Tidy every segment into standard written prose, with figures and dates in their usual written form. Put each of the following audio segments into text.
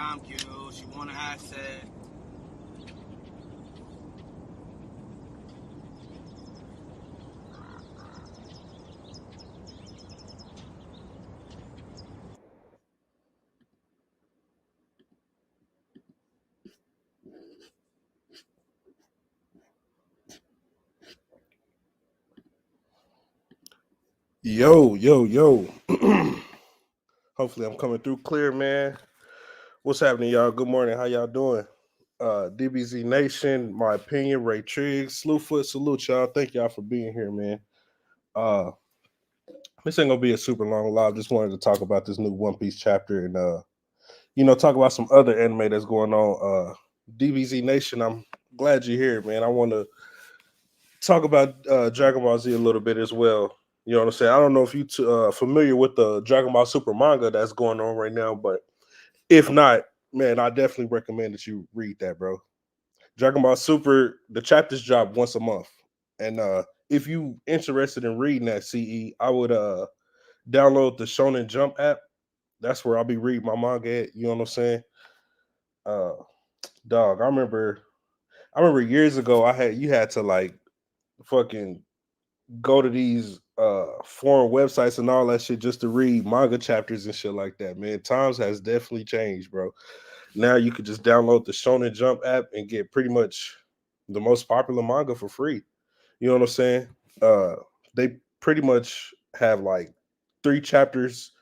time queue. She want to access. Yo, yo, yo. Hopefully I'm coming through clear, man. What's happening, y'all? Good morning. How y'all doing? DBZ Nation, my opinion, Ray Triggs, Slewfoot, salute y'all. Thank y'all for being here, man. Uh this ain't gonna be a super long live. Just wanted to talk about this new One Piece chapter and talk about some other anime that's going on. DBZ Nation, I'm glad you're here, man. I want to talk about Dragon Ball Z a little bit as well. You know what I'm saying? I don't know if you familiar with the Dragon Ball Super manga that's going on right now, but if not, man, I definitely recommend that you read that, bro. Dragon Ball Super, the chapters drop once a month, and if you interested in reading that CE, I would download the Shonen Jump app. That's where I'll be reading my manga at. You know what I'm saying? Uh, dog, I remember years ago you had to like fucking go to these foreign websites and all that shit just to read manga chapters and shit like that, man. Times has definitely changed, bro. Now you could just download the Shonen Jump app and get pretty much the most popular manga for free. You know what I'm saying? Uh they pretty much have like 3 chapters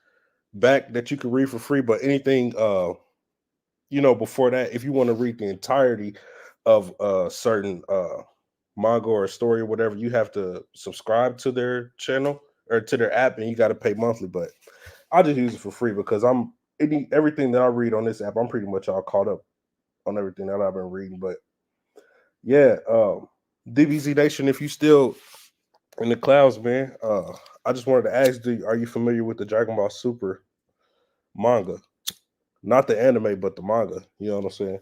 back that you can read for free, but anything before that, if you want to read the entirety of a certain manga or a story or whatever, you have to subscribe to their channel or to their app, and you got to pay monthly. But I just use it for free because everything that I read on this app, I'm pretty much all caught up on everything that I've been reading. But yeah, DBZ Nation, if you still in the clouds, man, I just wanted to ask, are you familiar with the Dragon Ball Super manga? Not the anime, but the manga. You know what I'm saying?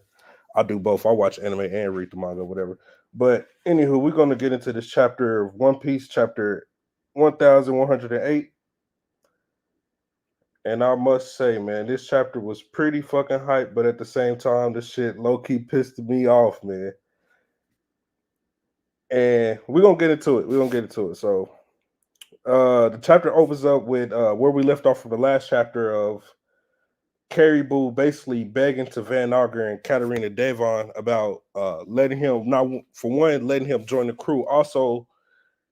I do both. I watch anime and read the manga, whatever. But anywho, we're gonna get into this chapter of One Piece, chapter 1108. And I must say, man, this chapter was pretty fucking hype, but at the same time, this shit low key pissed me off, man. And we're gonna get into it. We're gonna get into it. So the chapter opens up with where we left off from the last chapter of Caribou basically begging to Van Auger and Katarina Devon about letting him, not for one, letting him join the crew. Also,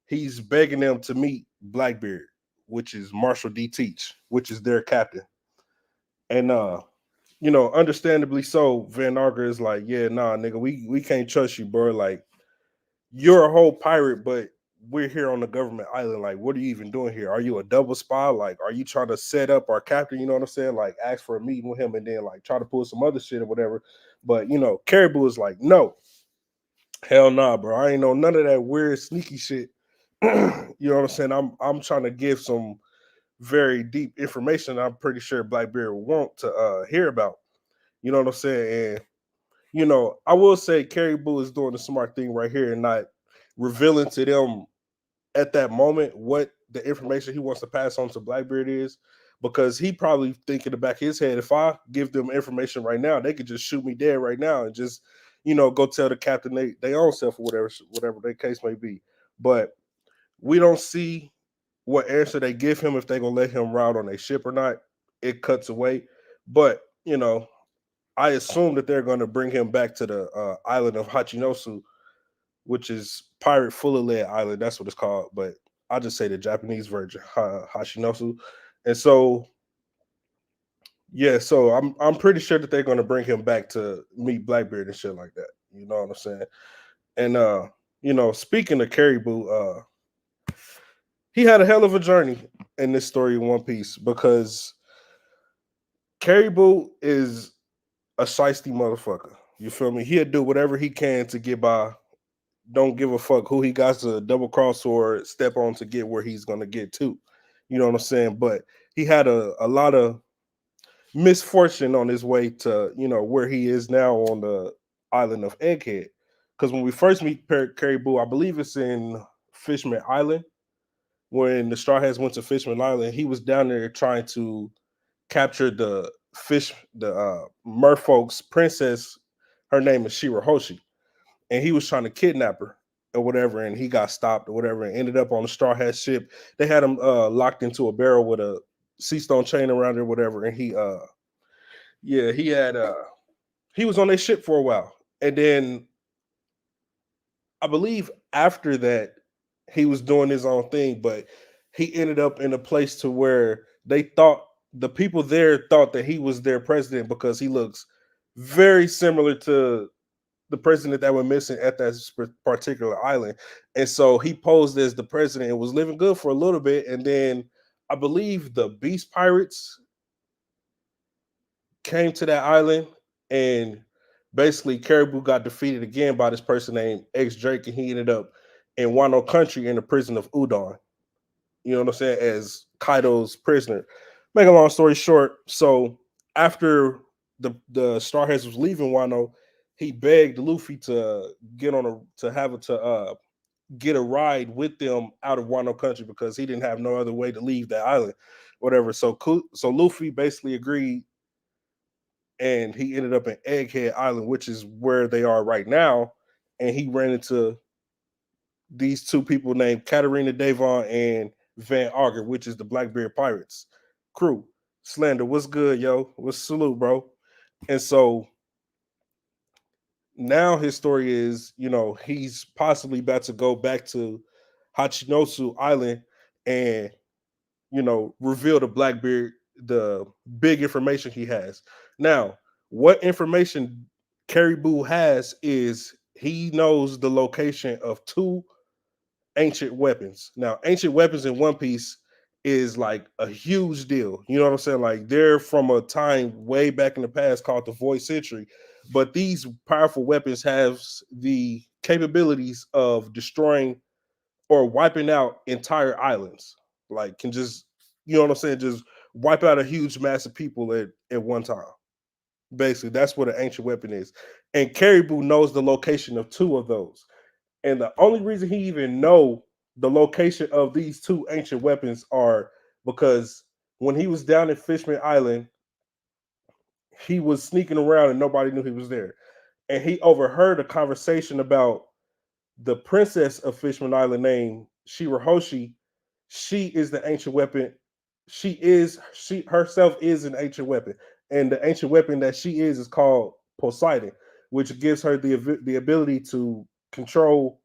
he's begging them to meet Blackbeard, which is Marshall D. Teach, which is their captain. And understandably so, Van Auger is like, yeah, nah, nigga, we can't trust you, bro. Like, you're a whole pirate, but we're here on the government island. Like, what are you even doing here? Are you a double spy? Like, are you trying to set up our captain? You know what I'm saying? Like, ask for a meeting with him and then like try to pull some other shit or whatever. But Caribou is like, no, hell nah, bro. I ain't know none of that weird sneaky shit. You know what I'm saying? I'm trying to give some very deep information. I'm pretty sure Blackbeard will want to hear about. You know what I'm saying? And I will say Caribou is doing the smart thing right here and not revealing to them at that moment what the information he wants to pass on to Blackbeard is, because he probably think in the back of his head, if I give them information right now, they could just shoot me dead right now and just go tell the captain they own self or whatever their case may be. But we don't see what answer they give him, if they gonna let him ride on a ship or not. It cuts away, but I assume that they're gonna bring him back to the island of Hachinosu, which is Pirate Fuller Lead Island. That's what it's called. But I just say the Japanese version, Hashinosu. And so, yeah, so I'm pretty sure that they're gonna bring him back to meet Blackbeard and shit like that. You know what I'm saying? And speaking of Caribou, he had a hell of a journey in this story in One Piece, because Caribou is a shiesty motherfucker. You feel me? He'll do whatever he can to get by. Don't give a fuck who he got to double cross or step on to get where he's gonna get to. You know what I'm saying? But he had a lot of misfortune on his way to where he is now on the island of Egghead. Because when we first meet Caribou, I believe it's in Fishman Island. When the Straw Hats went to Fishman Island, he was down there trying to capture the merfolk's princess. Her name is Shirahoshi, and he was trying to kidnap her or whatever, and he got stopped or whatever, and ended up on the Straw Hat ship. They had him locked into a barrel with a sea stone chain around it or whatever, and he was on their ship for a while, and then I believe after that he was doing his own thing, but he ended up in a place to where they thought the people there thought that he was their president because he looks very similar to the president that were missing at that particular island. And so he posed as the president and was living good for a little bit. And then I believe the Beast Pirates came to that island, and basically Caribou got defeated again by this person named X Drake, and he ended up in Wano country in the prison of Udon. You know what I'm saying? As Kaido's prisoner. Make a long story short, so after the Starheads was leaving Wano, he begged Luffy to get a ride with them out of Wano country because he didn't have no other way to leave that island, whatever. So Luffy basically agreed, and he ended up in Egghead Island, which is where they are right now. And he ran into these two people named Katarina Devon and Van Auger, which is the Blackbeard Pirates crew. Slander, what's good, yo? What's salute, bro? And so now his story is, he's possibly about to go back to Hachinosu Island and, reveal to Blackbeard the big information he has. Now, what information Caribou has is he knows the location of two ancient weapons. Now, ancient weapons in One Piece is like a huge deal. You know what I'm saying? Like they're from a time way back in the past called the Void Century. But these powerful weapons have the capabilities of destroying or wiping out entire islands. Like can just, you know what I'm saying, just wipe out a huge mass of people at one time. Basically, that's what an ancient weapon is. And Caribou knows the location of two of those. And the only reason he even know the location of these two ancient weapons are because when he was down at Fishman Island, he was sneaking around and nobody knew he was there. And he overheard a conversation about the princess of Fishman Island named Shirahoshi. She is the ancient weapon. She herself is an ancient weapon. And the ancient weapon that she is called Poseidon, which gives her the ability to control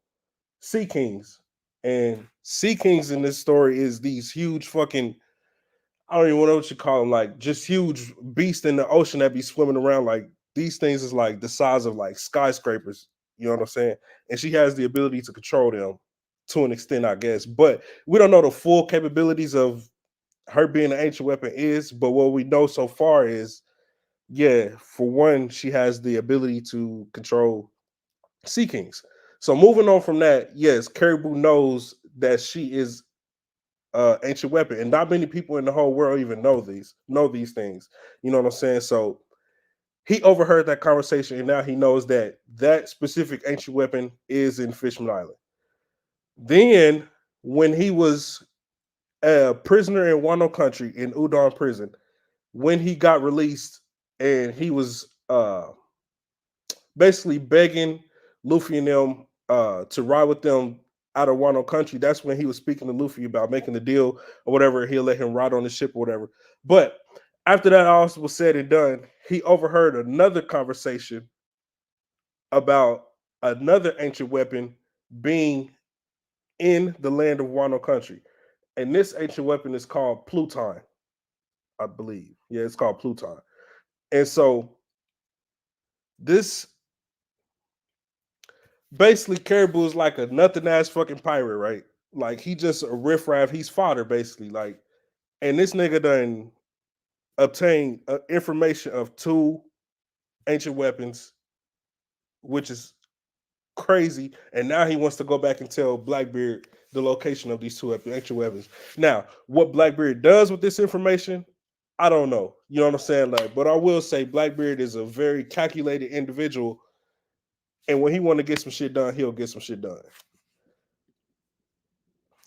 Sea Kings. And Sea Kings in this story is these huge fucking, I don't even know what you call them, like just huge beasts in the ocean that be swimming around. Like these things is like the size of like skyscrapers. You know what I'm saying? And she has the ability to control them to an extent, I guess. But we don't know the full capabilities of her being an ancient weapon is. But what we know so far is, yeah, for one, she has the ability to control Sea Kings. So moving on from that, yes, Caribou knows that she is ancient weapon, and not many people in the whole world even know these things. You know what I'm saying? So he overheard that conversation, and now he knows that that specific ancient weapon is in Fishman Island. Then, when he was a prisoner in Wano Country in Udon Prison, when he got released, and he was basically begging Luffy and them to ride with them out of Wano Country. That's when he was speaking to Luffy about making the deal or whatever. He'll let him ride on the ship or whatever. But after that all was said and done, he overheard another conversation about another ancient weapon being in the land of Wano Country. And this ancient weapon is called Pluton, I believe. Yeah, it's called Pluton. And so this basically Caribou is like a nothing ass fucking pirate, right? Like he just a riffraff. He's fodder basically. Like, and this nigga done obtained information of two ancient weapons, which is crazy. And now he wants to go back and tell Blackbeard the location of these two ancient weapons. Now, what Blackbeard does with this information, I don't know. You know what I'm saying? Like, but I will say Blackbeard is a very calculated individual, and when he want to get some shit done, he'll get some shit done.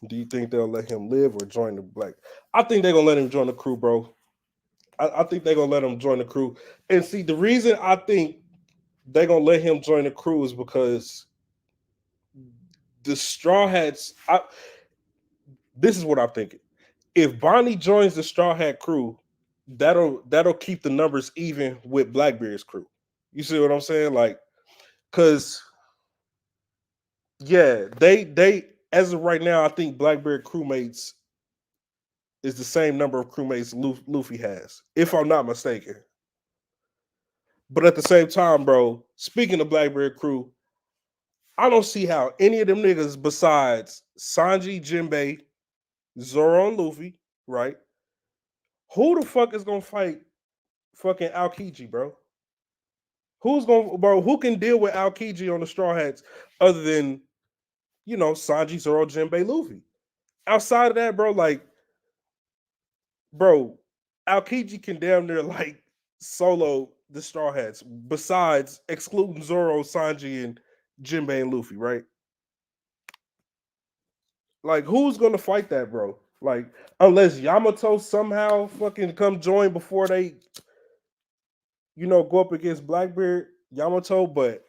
Do you think they'll let him live or join the Black? I think they're gonna let him join the crew, bro. I think they're gonna let him join the crew. And see, the reason I think they're gonna let him join the crew is because the Straw Hats. This is what I'm thinking. If Bonnie joins the Straw Hat crew, that'll keep the numbers even with Blackbeard's crew. You see what I'm saying? Like, cause yeah, they as of right now, I think Blackbeard crewmates is the same number of crewmates Luffy has, if I'm not mistaken. But at the same time, bro, speaking of Blackbeard crew, I don't see how any of them niggas besides Sanji, Jinbei, Zoro, and Luffy, right? Who the fuck is gonna fight fucking Aokiji, bro? Who's gonna bro? Who can deal with Aokiji on the Straw Hats other than Sanji, Zoro, Jinbei, Luffy? Outside of that, bro, like, bro, Aokiji can damn near like solo the Straw Hats. Besides excluding Zoro, Sanji, and Jinbei and Luffy, right? Like, who's gonna fight that, bro? Like, unless Yamato somehow fucking come join before they, go up against Blackbeard, Yamato. But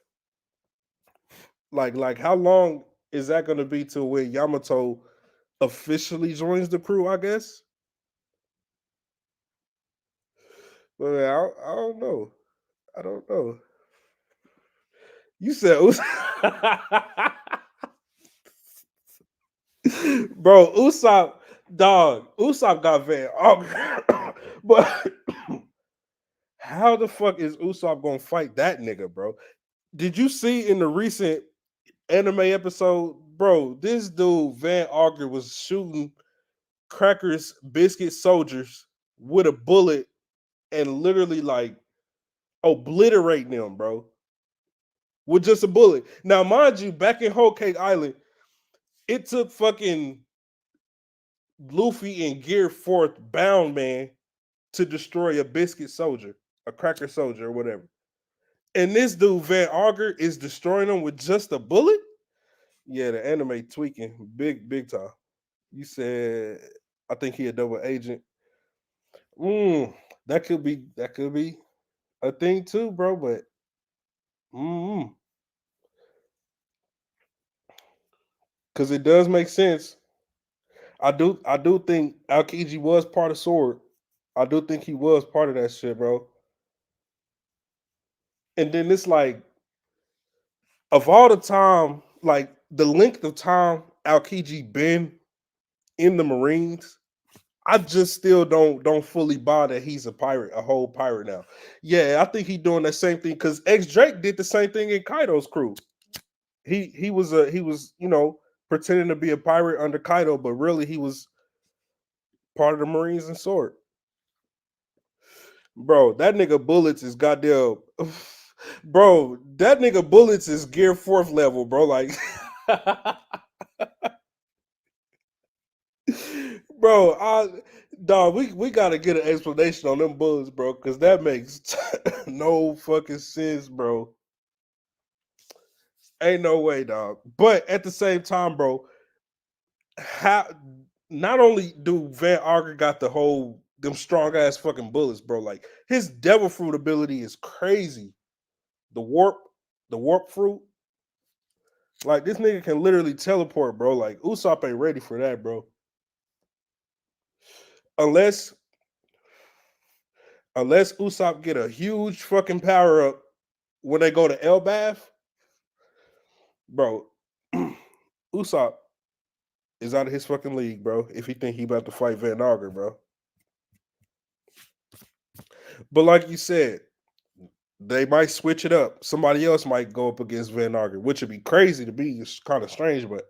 like, how long is that gonna be till when Yamato officially joins the crew? I guess. But I don't know. I don't know. You said, bro, Usopp, dog. Usopp got Van Augur. But how the fuck is Usopp gonna fight that nigga, bro? Did you see in the recent anime episode, bro? This dude Van Augur was shooting Crackers biscuit soldiers with a bullet and literally like obliterating them, bro, with just a bullet. Now, mind you, back in Whole Cake Island, it took fucking Luffy and Gear Fourth Bound Man to destroy a biscuit soldier, a cracker soldier, or whatever. And this dude Van Augur is destroying them with just a bullet. Yeah, the anime tweaking big time. You said I think he a double agent. That could be a thing too, bro. But because it does make sense. I do think Aokiji was part of Sword. I do think he was part of that shit, bro. And then it's like of all the time, like the length of time Aokiji been in the Marines, I just still don't fully buy that he's a pirate, a whole pirate now. Yeah, I think he doing that same thing because X Drake did the same thing in Kaido's crew. He was pretending to be a pirate under Kaido, but really he was part of the Marines and Sword. Bro, that nigga Bullets is goddamn. Bro, that nigga Bullets is Gear Fourth level, bro. Like, bro, dog, we gotta get an explanation on them bullets, bro, because that makes no fucking sense, bro. Ain't no way, dog. But at the same time, bro, how not only do Van Auger got the whole them strong ass fucking bullets, bro, like his devil fruit ability is crazy. The warp, the warp fruit. Like this nigga can literally teleport, bro. Like Usopp ain't ready for that, bro. Unless unless Usopp get a huge fucking power up when they go to Elbaf, bro. Usopp is out of his fucking league, bro. If he think he about to fight Van Auger, bro. But like you said, they might switch it up. Somebody else might go up against Van Auger, which would be crazy to be. It's kind of strange, but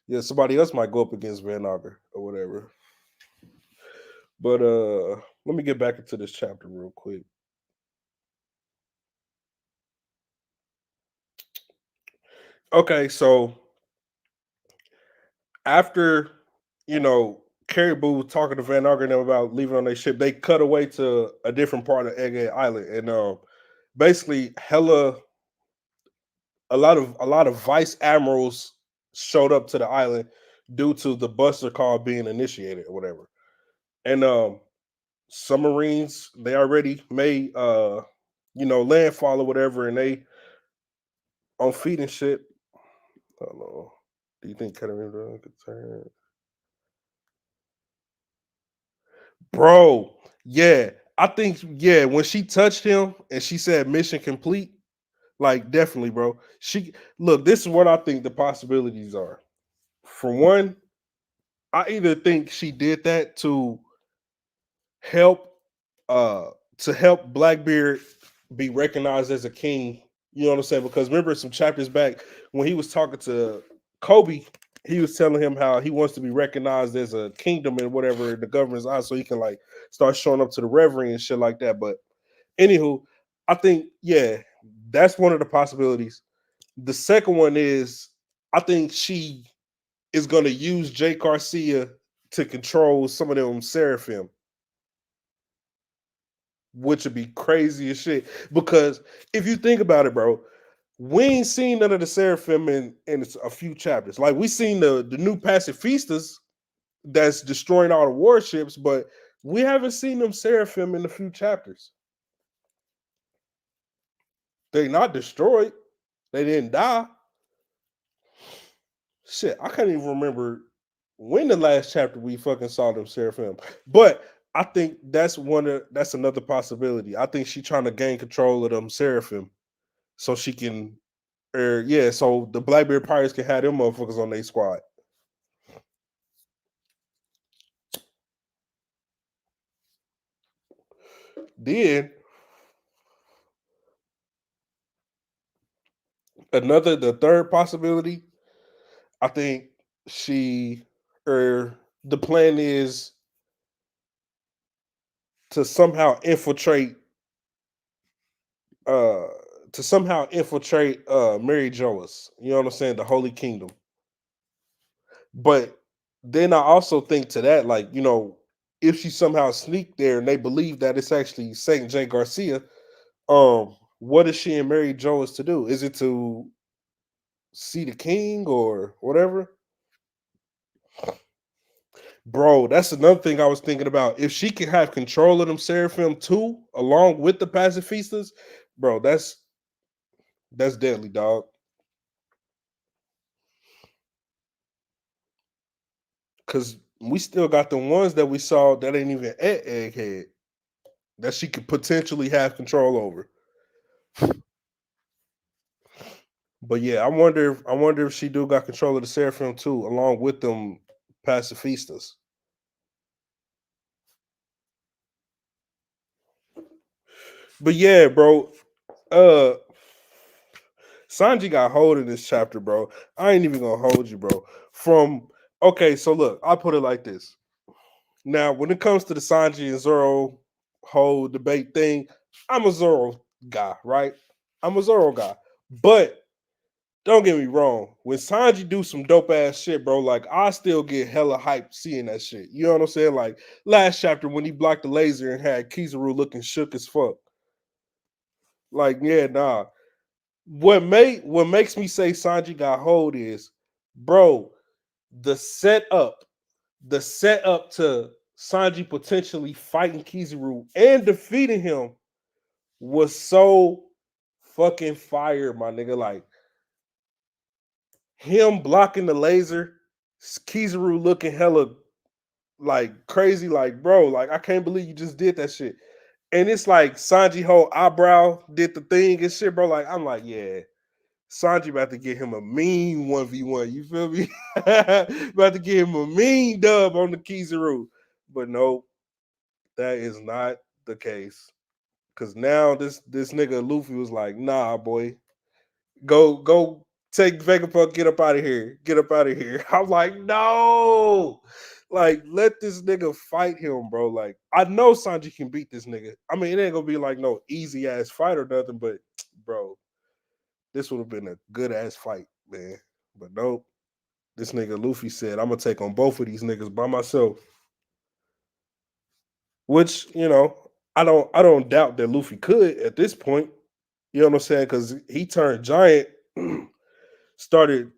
yeah, somebody else might go up against Van Auger or whatever. But let me get back into this chapter real quick. Okay, so after Caribou talking to Van Auger and them about leaving on their ship, they cut away to a different part of Egghead Island, and basically, a lot of vice admirals showed up to the island due to the Buster Call being initiated or whatever. And submarines. They already made landfall or whatever, and they on feet and shit. I don't know. Do you think Ketamine could turn? Bro, yeah. I think when she touched him and she said mission complete, like definitely, bro. She look, this is what I think the possibilities are. For one, I either think she did that help uh to help Blackbeard be recognized as a king. You know what I'm saying? Because remember some chapters back when he was talking to Kobe, he was telling him how he wants to be recognized as a kingdom and whatever in the government's eyes, so he can like start showing up to the reverie and shit like that. But anywho, I think that's one of the possibilities. The second one is I think she is going to use Jake Garcia to control some of them Seraphim, which would be crazy as shit. Because if you think about it, bro, we ain't seen none of the Seraphim in a few chapters. Like we seen the new pacifistas that's destroying all the warships, but we haven't seen them Seraphim in a few chapters. They not destroyed. They didn't die. Shit, I can't even remember when the last chapter we fucking saw them Seraphim. But I think that's another possibility. I think she's trying to gain control of them Seraphim so she can so the Blackbeard Pirates can have them motherfuckers on their squad. Then the third possibility, I think the plan is to somehow infiltrate uh Mary Joas. You know what I'm saying? The Holy Kingdom. But then I also think to that, like, if she somehow sneaked there and they believe that it's actually Saint Jay Garcia, what is she and Mary Joas to do? Is it to see the king or whatever? Bro, that's another thing I was thinking about. If she can have control of them Seraphim too, along with the pacifistas, bro, that's deadly, dog. Cause we still got the ones that we saw that ain't even at Egghead that she could potentially have control over. But yeah, I wonder if she do got control of the Seraphim too, along with them pacifistas. But yeah, bro. Uh Sanji got hold in this chapter, bro. I ain't even gonna hold you, bro. So look, I'll put it like this. Now, when it comes to the Sanji and Zoro whole debate thing, I'm a Zoro guy, right? I'm a Zoro guy. But don't get me wrong, when Sanji do some dope ass shit, bro, like I still get hella hype seeing that shit. You know what I'm saying? Like last chapter when he blocked the laser and had Kizaru looking shook as fuck. Like, yeah, nah. What makes me say Sanji got hold is, bro, the setup to Sanji potentially fighting Kizaru and defeating him was so fucking fire, my nigga. Like him blocking the laser, Kizaru looking hella like crazy, like bro, like I can't believe you just did that shit. And it's like Sanji whole eyebrow did the thing and shit, bro. Like I'm like, yeah, Sanji about to get him a mean 1v1. You feel me? About to get him a mean dub on the Kizaru. But no, that is not the case. Cause now this nigga Luffy was like, nah, boy, go take Vegapunk, get up out of here. Get up out of here. I'm like, no. Like, let this nigga fight him, bro. Like, I know Sanji can beat this nigga. I mean, it ain't gonna be like no easy ass fight or nothing, but bro, this would have been a good ass fight, man. But nope. This nigga Luffy said, I'm gonna take on both of these niggas by myself. Which, I don't doubt that Luffy could at this point. You know what I'm saying? Because he turned giant, started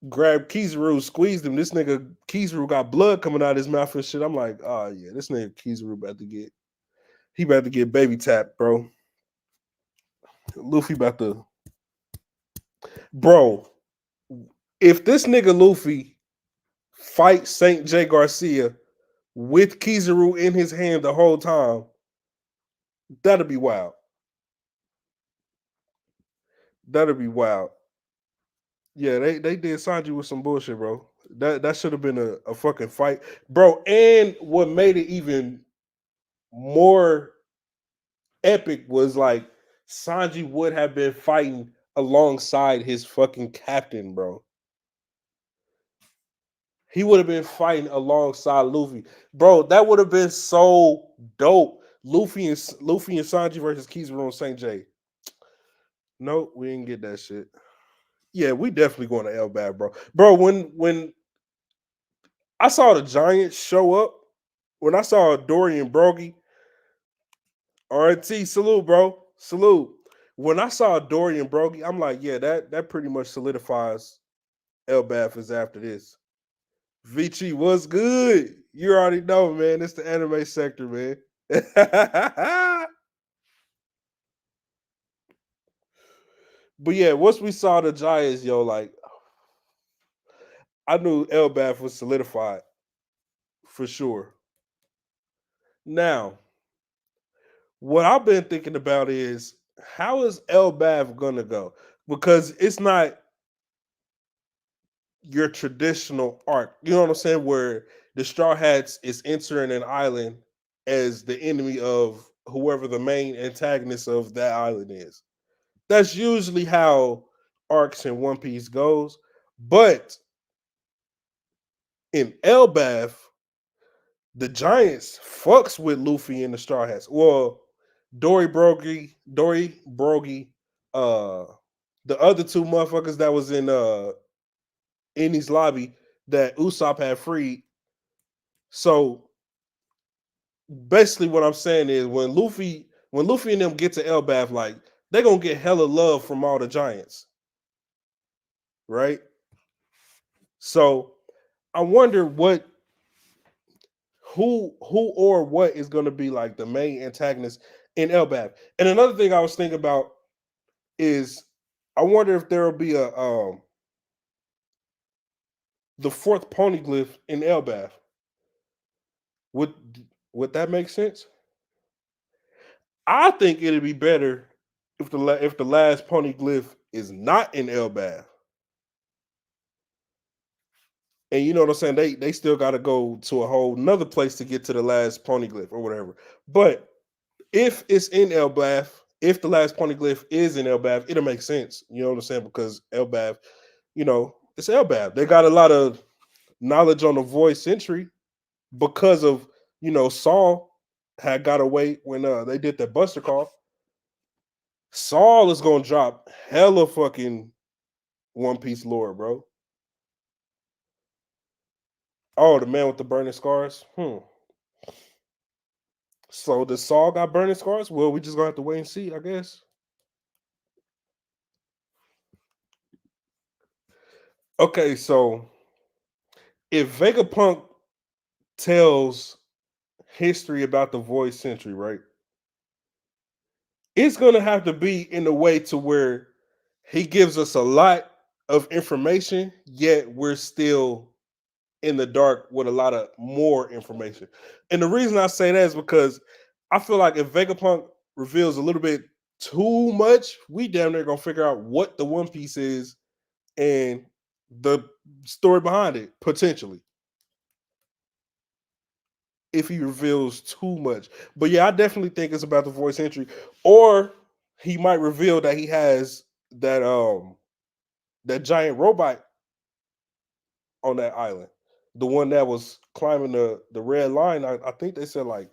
grabbed Kizaru, squeezed him. This nigga Kizaru got blood coming out of his mouth and shit. I'm like, oh yeah, this nigga Kizaru about to get. He about to get baby tapped, bro. Luffy about to, bro. If this nigga Luffy fights Saint J Garcia with Kizaru in his hand the whole time, that'll be wild. That'll be wild. Yeah, they did Sanji with some bullshit, bro. That should have been a fucking fight, bro. And what made it even more epic was like Sanji would have been fighting alongside his fucking captain, bro. He would have been fighting alongside Luffy, bro. That would have been so dope. Luffy and Sanji versus Kizaru and Saint J. Nope, we didn't get that shit. Yeah, we definitely going to Elbaf, bro. Bro, when I saw the Giants show up, when I saw Dorian Brogy, RT, salute, bro. Salute. When I saw Dorian Brogy, I'm like, yeah, that pretty much solidifies Elbaf is after this. Vici was good. You already know, man. It's the anime sector, man. But yeah, once we saw the Giants, yo, like I knew Elbaf was solidified for sure. Now, what I've been thinking about is how is Elbaf gonna go? Because it's not your traditional arc. You know what I'm saying? Where the Straw Hats is entering an island as the enemy of whoever the main antagonist of that island is. That's usually how arcs in One Piece goes. But in Elbaf, the Giants fucks with Luffy and the Straw Hats. Well, Dory Brogy, uh, the other two motherfuckers that was in Eni's lobby that Usopp had freed. So basically, what I'm saying is when Luffy and them get to Elbaf, like they're gonna get hella love from all the Giants, right? So I wonder who or what is going to be like the main antagonist in Elbaf. And another thing I was thinking about is I wonder if there will be a the fourth poneglyph in Elbaf. Would would that make sense? I think it'd be better if the last poneglyph is not in Elbaf. And you know what I'm saying? They still got to go to a whole nother place to get to the last poneglyph or whatever. But if it's in Elbaf, if the last poneglyph is in Elbaf, it'll make sense. You know what I'm saying? Because Elbaf, it's Elbaf. They got a lot of knowledge on the void century because of Saul had got away when they did that Buster call. Saul is gonna drop hella fucking One Piece lore, bro. Oh, the man with the burning scars. So the Saul got burning scars? Well, we just gonna have to wait and see, I guess. Okay, so if Vegapunk tells history about the Void Century, right? It's gonna have to be in a way to where he gives us a lot of information, yet we're still in the dark with a lot of more information. And the reason I say that is because I feel like if Vegapunk reveals a little bit too much, we damn near gonna figure out what the One Piece is and the story behind it potentially. If he reveals too much. But yeah, I definitely think it's about the voice entry. Or he might reveal that he has that giant robot on that island. The one that was climbing the red line. I think they said like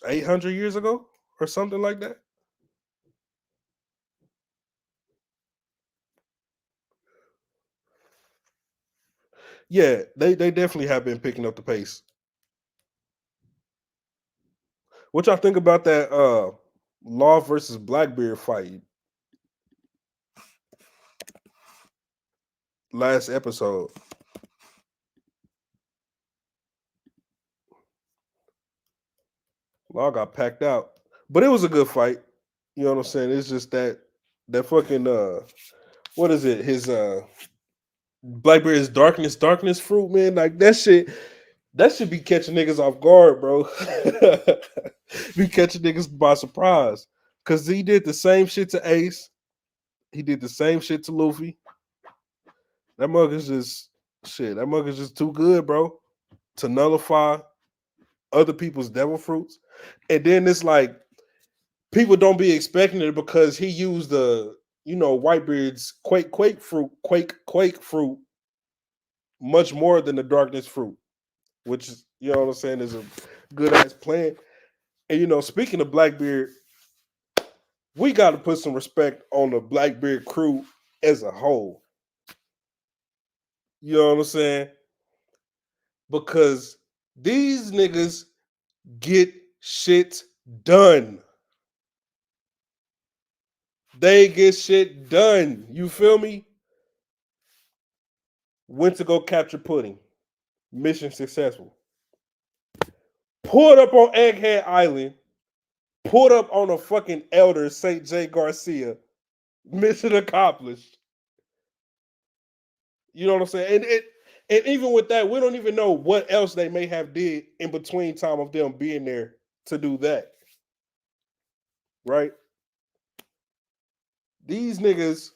800 years ago or something like that. Yeah, they definitely have been picking up the pace. What y'all think about that Law versus Blackbeard fight last episode? Law got packed out. But it was a good fight. You know what I'm saying? It's just that fucking what is it? His Blackberry's darkness fruit, man. Like that should be catching niggas off guard, bro. Be catching niggas by surprise. Cause he did the same shit to Ace. He did the same shit to Luffy. That mug is just shit. That mug is just too good, bro, to nullify other people's devil fruits. And then it's like people don't be expecting it because he used the Whitebeard's quake fruit much more than the darkness fruit, which is what I'm saying is a good ass plan. And speaking of Blackbeard, we got to put some respect on the Blackbeard crew as a whole. You know what I'm saying? Because these niggas get shit done. They get shit done. You feel me? Went to go capture Pudding. Mission successful. Pulled up on Egghead Island. Pulled up on a fucking elder, St. J. Garcia. Mission accomplished. You know what I'm saying? And even with that, we don't even know what else they may have did in between time of them being there to do that. Right? These niggas.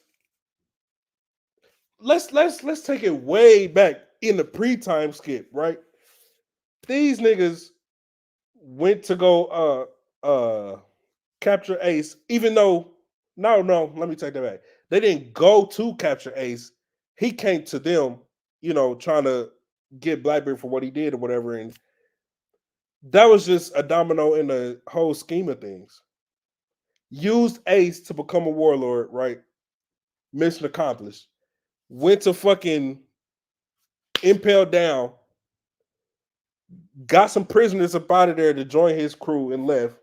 Let's take it way back in the pre-time skip, right? These niggas went to go capture Ace, even though no, let me take that back. They didn't go to capture Ace. He came to them, trying to get Blackbeard for what he did or whatever. And that was just a domino in the whole scheme of things. Used Ace to become a warlord, right? Mission accomplished. Went to fucking Impel Down, got some prisoners up out of there to join his crew and left.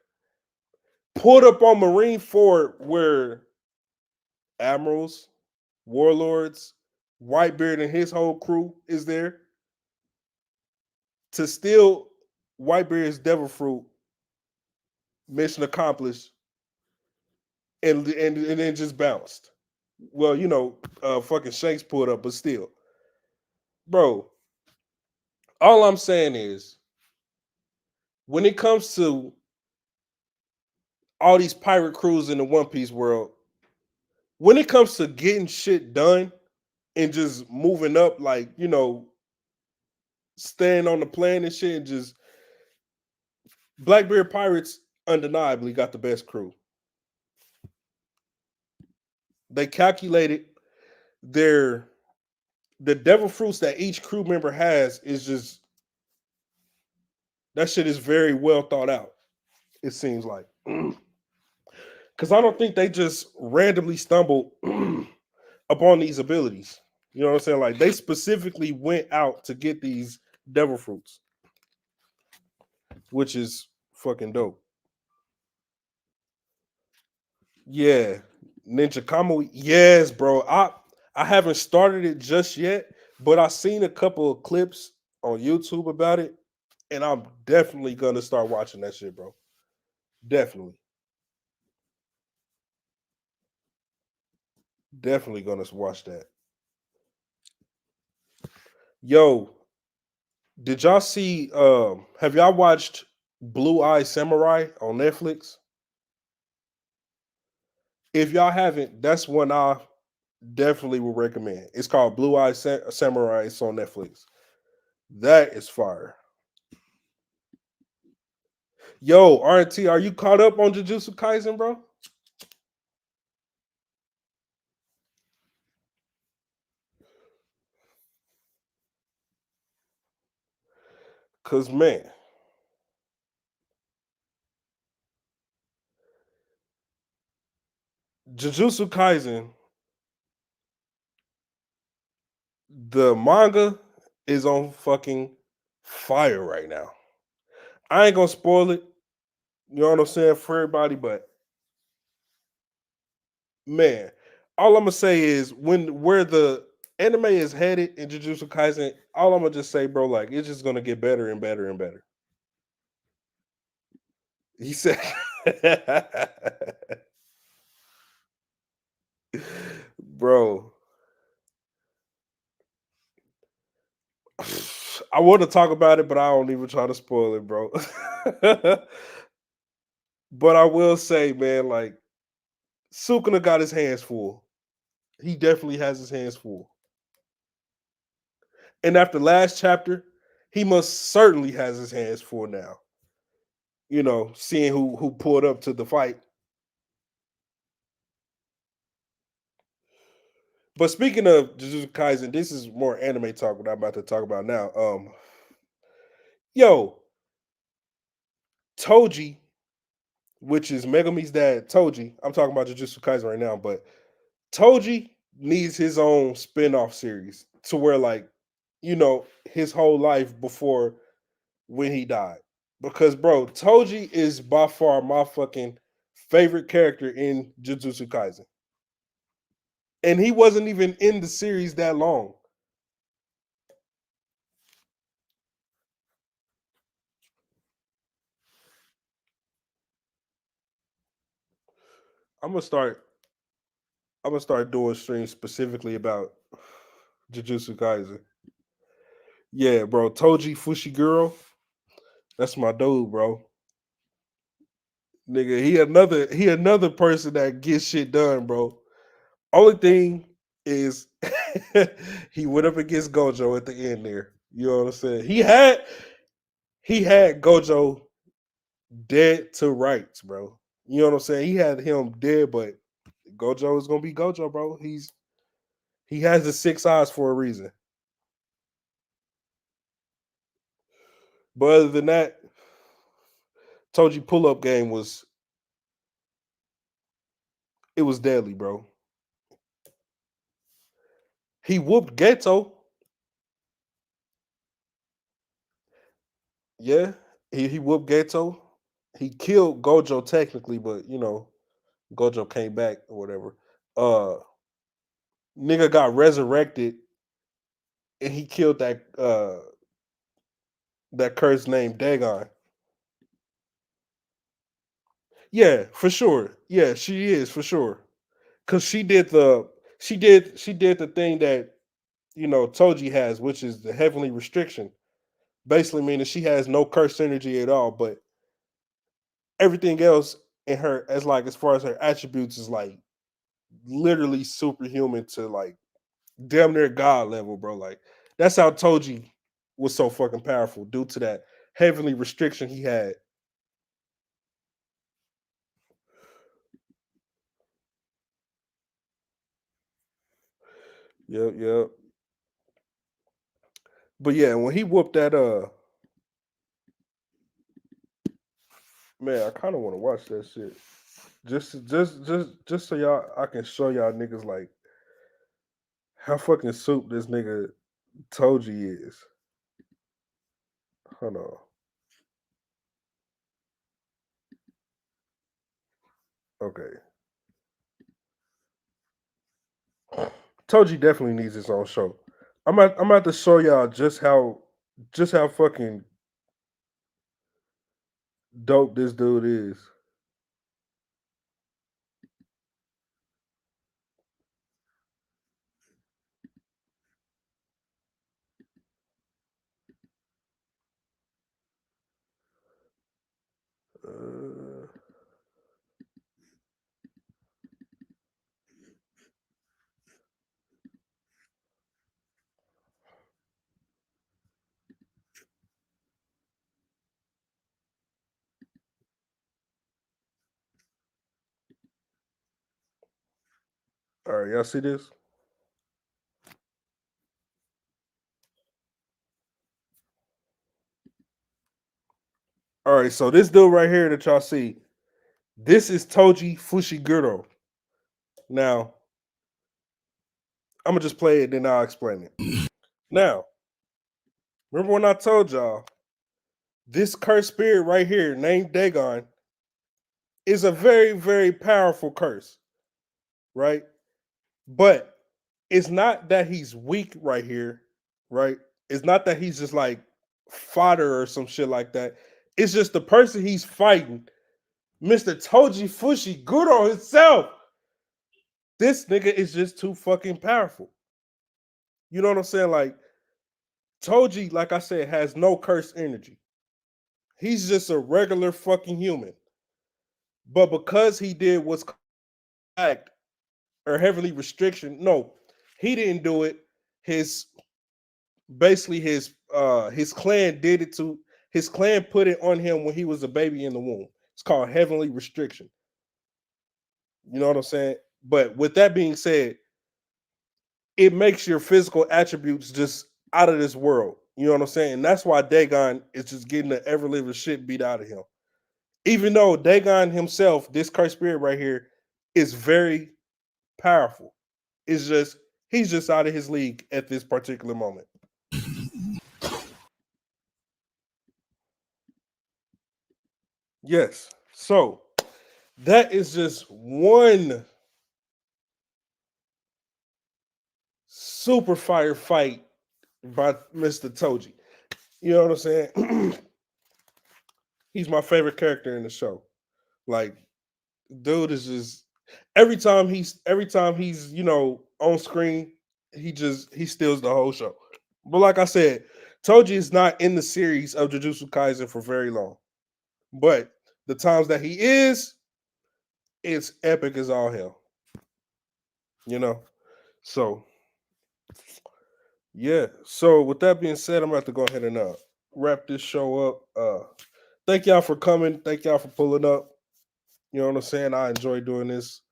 Pulled up on Marineford where admirals, warlords, Whitebeard and his whole crew is there to steal Whitebeard's devil fruit. Mission accomplished, and then just bounced. Well, fucking Shanks pulled up, but still, bro. All I'm saying is, when it comes to all these pirate crews in the One Piece world, when it comes to getting shit done and just moving up, like, staying on the plan and shit, and just Blackbeard Pirates undeniably got the best crew. They calculated the devil fruits that each crew member has is just that shit is very well thought out. It seems like. Because I don't think they just randomly stumbled upon these abilities. You know what I'm saying? Like they specifically went out to get these devil fruits, which is fucking dope. Yeah, Ninja Kamui. Yes, bro. I haven't started it just yet, but I seen a couple of clips on YouTube about it, and I'm definitely gonna start watching that shit, bro. Definitely. Definitely gonna watch that. Yo, did y'all see have y'all watched Blue Eye Samurai on Netflix? If y'all haven't, that's one I definitely would recommend. It's called Blue Eye Samurai. It's on Netflix. That is fire. Yo, RT, are you caught up on Jujutsu Kaisen, bro? Cause man, Jujutsu Kaisen, the manga is on fucking fire right now. I ain't gonna spoil it. You know what I'm saying for everybody, but man, all I'm gonna say is where the anime is headed in Jujutsu Kaisen, all I'm gonna just say, bro, like it's just gonna get better and better and better. He said, bro, I want to talk about it, but I don't even try to spoil it, bro. But I will say, man, like Sukuna got his hands full. He definitely has his hands full. And after last chapter, he most certainly has his hands full now. You know, seeing who pulled up to the fight. But speaking of Jujutsu Kaisen, this is more anime talk. What I'm about to talk about now. Yo, Toji, which is Megumi's dad, Toji. I'm talking about Jujutsu Kaisen right now, but Toji needs his own spin-off series to where, like, you know, his whole life before when he died. Because, bro, Toji is by far my fucking favorite character in Jujutsu Kaisen. And he wasn't even in the series that long. I'm gonna start doing streams specifically about Jujutsu Kaisen. Yeah, bro. Toji Fushiguro, that's my dude, bro. Nigga, he another person that gets shit done, bro. Only thing is he went up against Gojo at the end there. You know what I'm saying? He had Gojo dead to rights, bro. You know what I'm saying? He had him dead, but Gojo is gonna be Gojo, bro. He has the six eyes for a reason. But other than that, Toji pull up game was it was deadly, bro. He whooped Geto. Yeah, he whooped Geto. He killed Gojo technically, but you know Gojo came back or whatever. Uh, nigga got resurrected, and he killed that curse named Dagon. Yeah, for sure. Yeah, she is for sure. Cause she did the thing that you know Toji has, which is the heavenly restriction. Basically meaning she has no curse energy at all, but everything else in her as like as far as her attributes is like literally superhuman to like damn near god level, bro. Like that's how Toji was so fucking powerful due to that heavenly restriction he had. Yep, yep. But yeah, when he whooped that man, I kind of want to watch that shit. Just so y'all I can show y'all niggas like how fucking soup this nigga Toji is. Hold on. Okay. Toji definitely needs his own show. I'm about to show y'all just how fucking dope this dude is. Uh, all right, y'all see this? All right, so this dude right here that y'all see, this is Toji Fushiguro. Now, I'm gonna just play it, then I'll explain it. Now, remember when I told y'all this cursed spirit right here, named Dagon, is a very, very powerful curse, right? But it's not that he's weak right here, right? It's not that he's just like fodder or some shit like that. It's just the person he's fighting. Mr. Toji Fushi Guro himself. This nigga is just too fucking powerful. You know what I'm saying? Like, Toji, like I said, has no cursed energy. He's just a regular fucking human. But because he did what's act or heavily restriction, no, he didn't do it. His his clan did it to his clan put it on him when he was a baby in the womb. It's called heavenly restriction. You know what I'm saying? But with that being said, it makes your physical attributes just out of this world. You know what I'm saying? And that's why Dagon is just getting the ever living shit beat out of him. Even though Dagon himself, this cursed spirit right here, is very powerful. It's just he's just out of his league at this particular moment. Yes. So that is just one super fire fight by Mr. Toji. You know what I'm saying? He's my favorite character in the show. Like, dude is just every time he's on screen, he steals the whole show. But like I said, Toji is not in the series of Jujutsu Kaisen for very long. But the times that he is, it's epic as all hell. You know? So yeah. So with that being said, I'm about to go ahead and wrap this show up. Thank y'all for coming. Thank y'all for pulling up. You know what I'm saying? I enjoy doing this.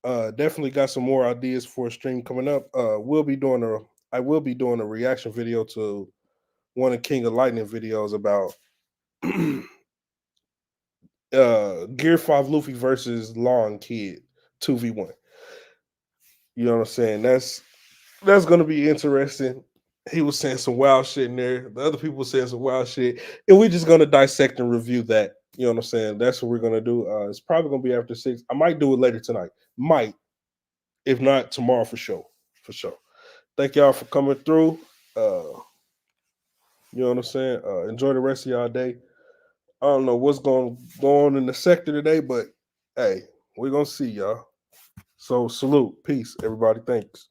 Definitely got some more ideas for a stream coming up. I will be doing a reaction video to one of King of Lightning videos about Gear 5 Luffy versus Long Kid 2v1. You know what I'm saying? That's gonna be interesting. He was saying some wild shit in there. The other people were saying some wild shit. And we're just gonna dissect and review that. You know what I'm saying? That's what we're gonna do. It's probably gonna be after 6. I might do it later tonight. Might. If not, tomorrow for sure. For sure. Thank y'all for coming through. You know what I'm saying? Enjoy the rest of y'all day. I don't know what's going on in the sector today, but hey, we're gonna see y'all. So salute. Peace, everybody. Thanks.